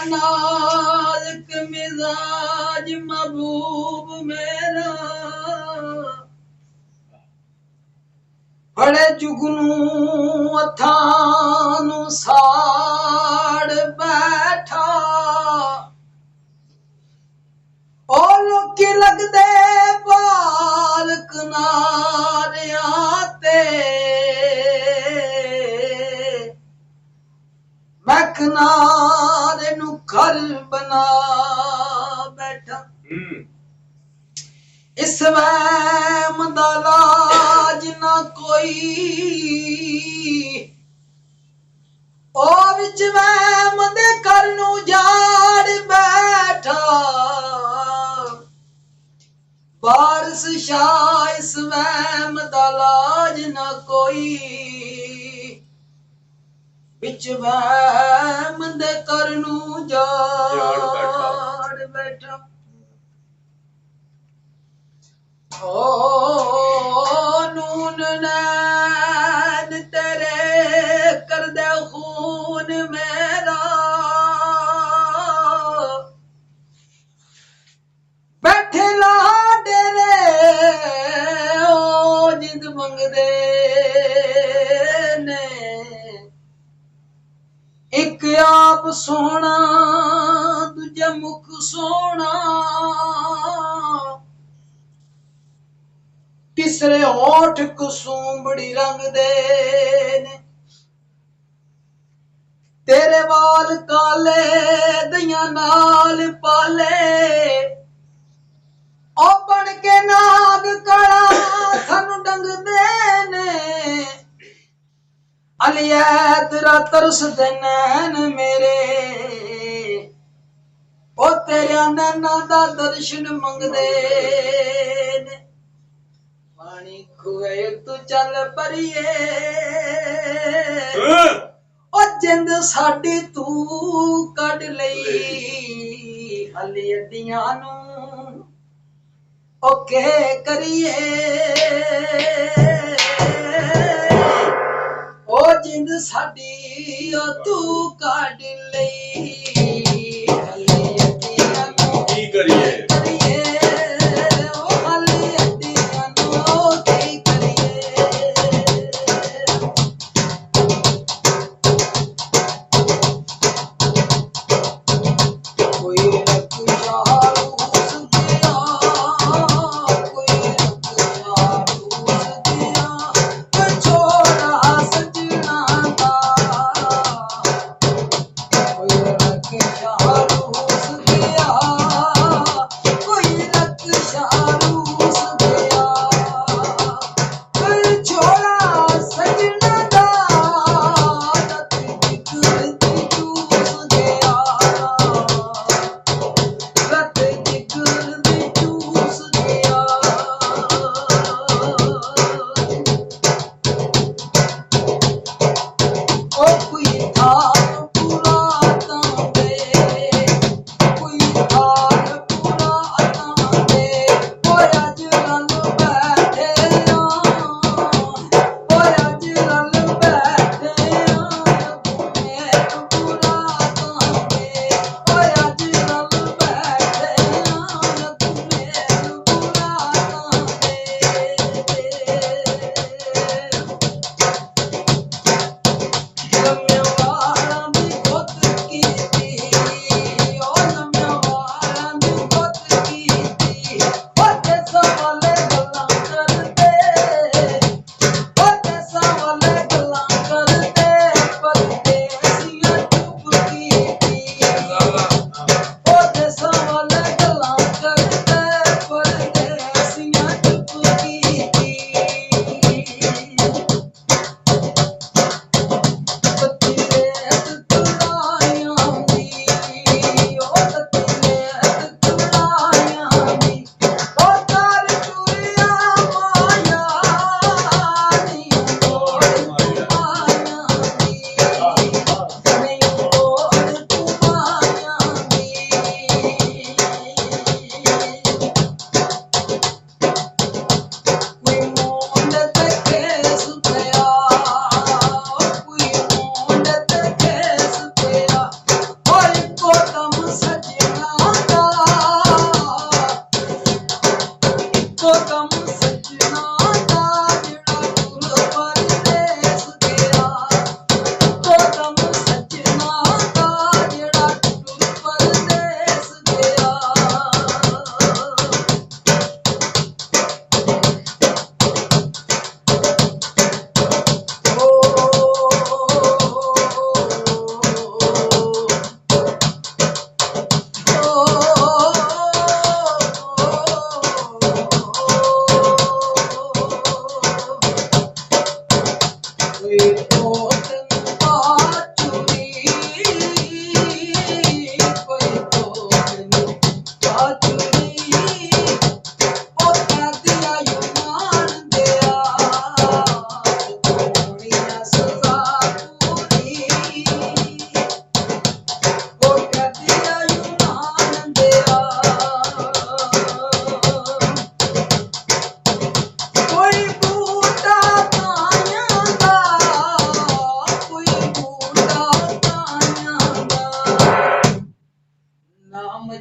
नाज़ुक मिजाज महबूब मेरा बड़े जुगनू हथां नूं साड़ बैठा ओ लोकी लगदे बाल किनारियां ते मैं किनारे नूं घर बना बैठा इस वहम दा लाज ना कोई ओ विच वहम दे घर नूं जाड़ बैठा बारिश शाह इस वहम दा लाज ना कोई विच वहम दे घर नूं जाड़ बैठा ओ नून नैन तेरे कर दे खून मेरा बैठे लाडे रे ओ जिंद मंगदे ने एक आप सोना दूजा मुख सोना तीसरे होठ कुसुंबड़ी रंग दे ने तेरे वाल काले दइयां नाल पाले ओ बन के नाग कड़ा सानू डंगदे ने अलिया तेरा तरस दे नैन मेरे ओ तेरे नैना दा दर्शन मंगदे ने पानी खुए तू चल परिए ओ जिंद साडी तू कढ लई हली अड्डियां नू ओ के करिए ओ जिंद साडी ओ तू कढ लई हली अड्डियां नू की करिए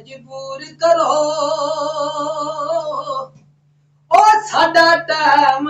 ਮਜਬੂਰ ਕਰੋ। ਉਹ ਸਾਡਾ ਟਾਈਮ